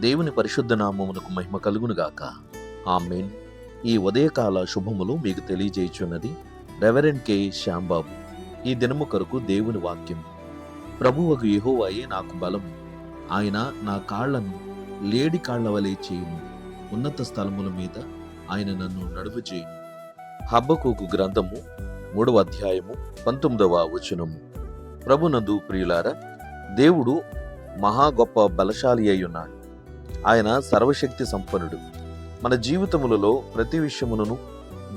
దేవుని పరిశుద్ధ నామమునకు మహిమ కలుగునుగాక. ఆమేన్. ఈ ఉదయకాల శుభములు మీకు తెలియజేయుచున్నది రెవరెండ్ కె శ్యాంబాబు. ఈ దినము కొరకు దేవుని వాక్యం. ప్రభువగు యెహోవాయే నాకు బలము, ఆయన నా కాళ్లను లేడి కాళ్ల వలె చేయును, ఉన్నత స్థలముల మీద ఆయన నన్ను నడువ చేయును. హబక్కూకు గ్రంథము 3వ అధ్యాయము 19వ వచనము. ప్రభునందు ప్రియులారా, దేవుడు మహా గొప్ప బలశాలి అయి ఉన్నాడు. ఆయన సర్వశక్తి సంపన్నుడు. మన జీవితములలో ప్రతి విషయమును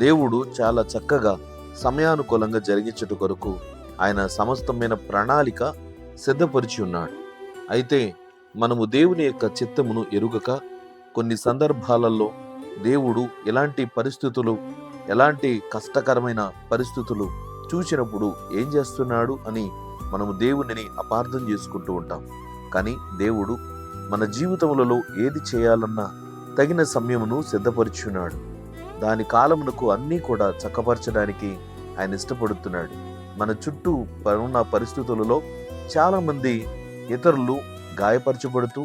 దేవుడు చాలా చక్కగా సమయానుకూలంగా జరిగించుట కొరకు ఆయన సమస్తమైన ప్రణాళిక సిద్ధపరిచి ఉన్నాడు. అయితే మనము దేవుని యొక్క చిత్తమును ఎరుగక కొన్ని సందర్భాలలో దేవుడు ఎలాంటి పరిస్థితులు, ఎలాంటి కష్టకరమైన పరిస్థితులు చూసినప్పుడు ఏం చేస్తున్నాడు అని మనము దేవునిని అపార్థం చేసుకుంటూ ఉంటాం. కానీ దేవుడు మన జీవితములలో ఏది చేయాలన్నా తగిన సమయమును సిద్ధపరుచున్నాడు. దాని కాలమునకు అన్నీ కూడా చక్కపరచడానికి ఆయన ఇష్టపడుతున్నాడు. మన చుట్టూ ఉన్న పరిస్థితులలో చాలామంది ఇతరులు గాయపరచబడుతూ,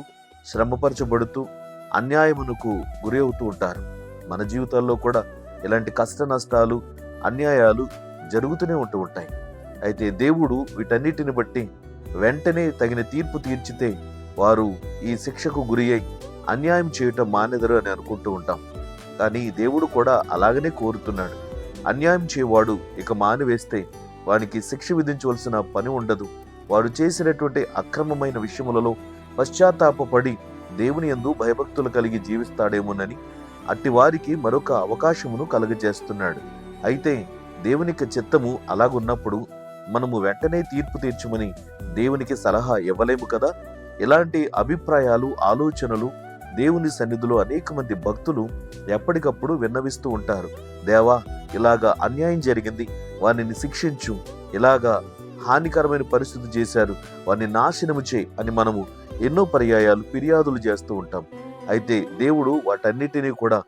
శ్రమపరచబడుతూ, అన్యాయమునకు గురి అవుతూ ఉంటారు. మన జీవితాల్లో కూడా ఇలాంటి కష్ట నష్టాలు, అన్యాయాలు జరుగుతూనే ఉంటూ ఉంటాయి. అయితే దేవుడు వీటన్నిటిని బట్టి వెంటనే తగిన తీర్పు తీర్చితే వారు ఈ శిక్షకు గురి అయి అన్యాయం చేయటం మానెదరు అని అనుకుంటూ ఉంటాం. కానీ దేవుడు కూడా అలాగనే కోరుతున్నాడు. అన్యాయం చేయవాడు ఇక మానివేస్తే వానికి శిక్ష విధించవలసిన పని ఉండదు. వాడు చేసినటువంటి అక్రమమైన విషయములలో పశ్చాత్తాపపడి దేవుని యందు భయభక్తులు కలిగి జీవిస్తాడేమోనని అట్టి వారికి మరొక అవకాశమును కలుగజేస్తున్నాడు. అయితే దేవునికి చిత్తము అలాగున్నప్పుడు మనము వెంటనే తీర్పు తీర్చుమని దేవునికి సలహా ఇవ్వలేము కదా. ఇలాంటి అభిప్రాయాలు, ఆలోచనలు దేవుని సన్నిధిలో అనేక మంది భక్తులు ఎప్పటికప్పుడు విన్నవిస్తూ ఉంటారు. దేవా, ఇలాగా అన్యాయం జరిగింది, వారిని శిక్షించు, ఇలాగా హానికరమైన పరిస్థితి చేశారు, వారిని నాశనము చేయి అని మనము ఎన్నో పర్యాయాలు ఫిర్యాదులు చేస్తూ ఉంటాం. అయితే దేవుడు వాటన్నిటినీ కూడా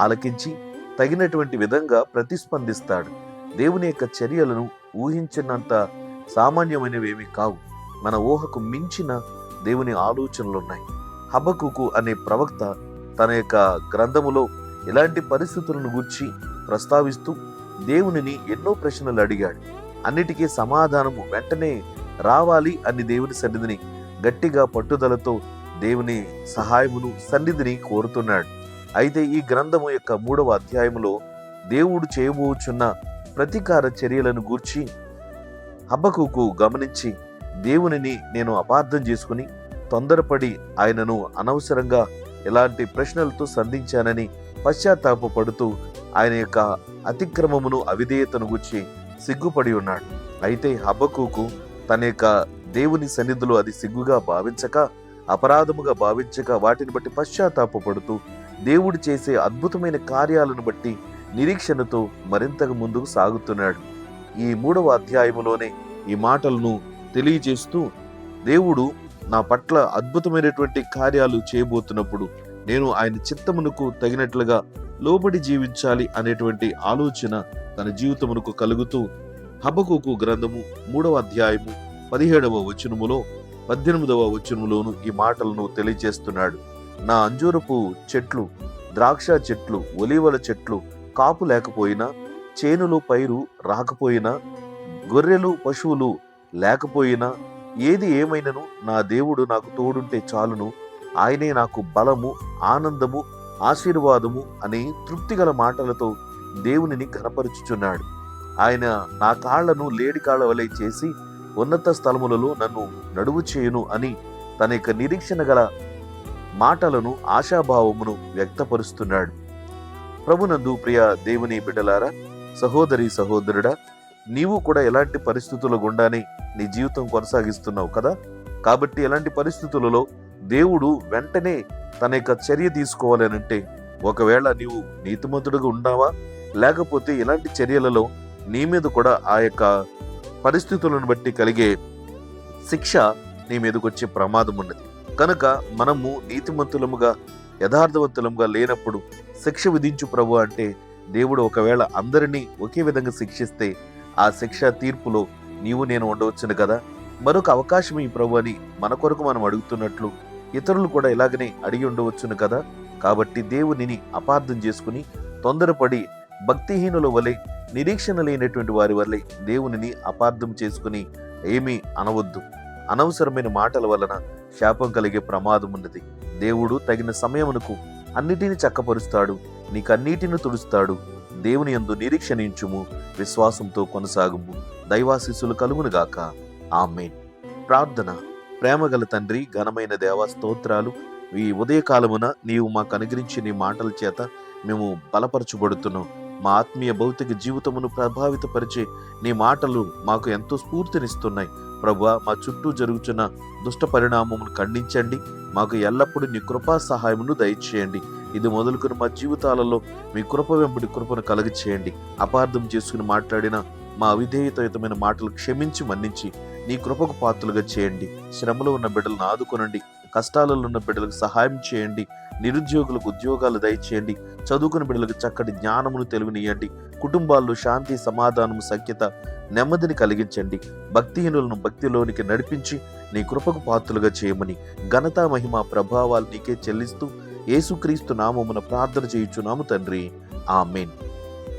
ఆలకించి తగినటువంటి విధంగా ప్రతిస్పందిస్తాడు. దేవుని యొక్క చర్యలను ఊహించినంత సామాన్యమైనవేమీ కావు. మన ఊహకు మించిన దేవుని ఆలోచనలు ఉన్నాయి. హబక్కూకు అనే ప్రవక్త తన యొక్క గ్రంథములో ఇలాంటి పరిస్థితులను గూర్చి ప్రస్తావిస్తూ దేవునిని ఎన్నో ప్రశ్నలు అడిగాడు. అన్నిటికీ సమాధానము వెంటనే రావాలి అని దేవుని సన్నిధిని గట్టిగా పట్టుదలతో దేవుని సహాయమును, సన్నిధిని కోరుతున్నాడు. అయితే ఈ గ్రంథము యొక్క 3వ అధ్యాయములో దేవుడు చేయబోచున్న ప్రతీకార చర్యలను గూర్చి హబక్కూకు గమనించి, దేవునిని నేను అపార్థం చేసుకుని తొందరపడి ఆయనను అనవసరంగా ఎలాంటి ప్రశ్నలతో సంధించానని పశ్చాత్తాపడుతూ ఆయన యొక్క అతిక్రమమును, అవిధేయతను గురించి సిగ్గుపడి ఉన్నాడు. అయితే హబక్కూకు తన యొక్క దేవుని సన్నిధిలో అది సిగ్గుగా భావించక, అపరాధముగా భావించక, వాటిని బట్టి పశ్చాత్తాపడుతూ దేవుడు చేసే అద్భుతమైన కార్యాలను బట్టి నిరీక్షణతో మరింతగా ముందుకు సాగుతున్నాడు. ఈ 3వ అధ్యాయములోనే ఈ మాటలను తెలియజేస్తూ, దేవుడు నా పట్ల అద్భుతమైనటువంటి కార్యాలు చేయబోతున్నప్పుడు నేను ఆయన చిత్తమునకు తగినట్లుగా లోబడి జీవించాలి అనేటువంటి ఆలోచన తన జీవితమునకు కలుగుతూ హబక్కూకు గ్రంథము 3వ అధ్యాయము 17వ వచనములో 18వ వచనములోను ఈ మాటలను తెలియజేస్తున్నాడు. నా అంజూరపు చెట్లు, ద్రాక్ష చెట్లు, ఒలీవల చెట్లు కాపు లేకపోయినా, చేనులో పైరు రాకపోయినా, గొర్రెలు పశువులు లేకపోయినా, ఏది ఏమైనను నా దేవుడు నాకు తోడుంటే చాలును, ఆయనే నాకు బలము, ఆనందము, ఆశీర్వాదము అని తృప్తిగల మాటలతో దేవునిని ఘనపరుచుచున్నాడు. ఆయన నా కాళ్లను లేడి కాళ్ల వలె చేసి ఉన్నత స్థలములలో నన్ను నడువు చేయును అని తన యొక్క నిరీక్షణ గల మాటలను, ఆశాభావమును వ్యక్తపరుస్తున్నాడు. ప్రభునందు ప్రియ దేవుని బిడ్డలారా, సహోదరి సహోదరుడా, నీవు కూడా ఎలాంటి పరిస్థితుల గుండానే నీ జీవితం కొనసాగిస్తున్నావు కదా. కాబట్టి ఎలాంటి పరిస్థితులలో దేవుడు వెంటనే తన యొక్క చర్య తీసుకోవాలనంటే, ఒకవేళ నీవు నీతిమంతుడుగా ఉన్నావా, లేకపోతే ఇలాంటి చర్యలలో నీ మీద కూడా ఆ యొక్క పరిస్థితులను బట్టి కలిగే శిక్ష నీ మీదకి వచ్చే ప్రమాదం ఉన్నది. కనుక మనము నీతిమంతులముగా, యథార్థవంతులముగా లేనప్పుడు శిక్ష విధించు ప్రభు అంటే, దేవుడు ఒకవేళ అందరినీ ఒకే విధంగా శిక్షిస్తే ఆ శిక్ష తీర్పులో నీవు నేను ఉండవచ్చును కదా. మరొక అవకాశం ఈ ప్రభు అని మన కొరకు మనం అడుగుతున్నట్లు ఇతరులు కూడా ఇలాగనే అడిగి ఉండవచ్చును కదా. కాబట్టి దేవునిని అపార్థం చేసుకుని తొందరపడి భక్తిహీనుల వలె, నిరీక్షణ లేనటువంటి వారి వల్లే దేవునిని అపార్థం చేసుకుని ఏమీ అనవద్దు. అనవసరమైన మాటల వలన శాపం కలిగే ప్రమాదం ఉన్నది. దేవుడు తగిన సమయమునకు అన్నిటిని చక్కపరుస్తాడు, నీకన్నిటిని తుడుస్తాడు. దేవుని యందు నిరీక్షణించుము, విశ్వాసంతో కొనసాగుము. దైవాశీస్సులు కలుగునుగాక. ఆమేన్. ప్రార్థన. ప్రేమగల తండ్రి, ఘనమైన దేవా, స్తోత్రాలు. ఈ ఉదయకాలమున నీవు మాకు అనుగ్రహించి నీ మాటల చేత మేము బలపరచబడుతున్నాం. మా ఆత్మీయ భౌతిక జీవితమును ప్రభావితపరిచే నీ మాటలు మాకు ఎంతో స్ఫూర్తినిస్తున్నాయి. ప్రభువా, మా చుట్టూ జరుగుతున్న దుష్ట పరిణామమును ఖండించండి. మాకు ఎల్లప్పుడూ నీ కృపా సహాయమును దయచేయండి. ఇది మొదలుకొని మా జీవితాలలో మీ కృప వెంబడి కృపను కలుగచేయండి. అపార్థం చేసుకుని మాట్లాడిన మా అవిధేయతయుతమైన మాటలు క్షమించి మన్నించి నీ కృపకు పాత్రలుగా చేయండి. శ్రమలో ఉన్న బిడ్డలను ఆదుకొనండి. కష్టాలలో ఉన్న బిడ్డలకు సహాయం చేయండి. నిరుద్యోగులకు ఉద్యోగాలు దయచేయండి. చదువుకున్న బిడ్డలకు చక్కటి జ్ఞానమును తెలివినియండి. కుటుంబాల్లో శాంతి, సమాధానము, సఖ్యత, నెమ్మదిని కలిగించండి. భక్తిహీనులను భక్తిలోనికి నడిపించి నీ కృపకు పాత్రలుగా చేయమని ఘనత, మహిమ, ప్రభావాలు నీకే చెల్లిస్తూ యేసుక్రీస్తు నామమున ప్రార్థన చేయుచున్నాము తండ్రి. ఆమేన్.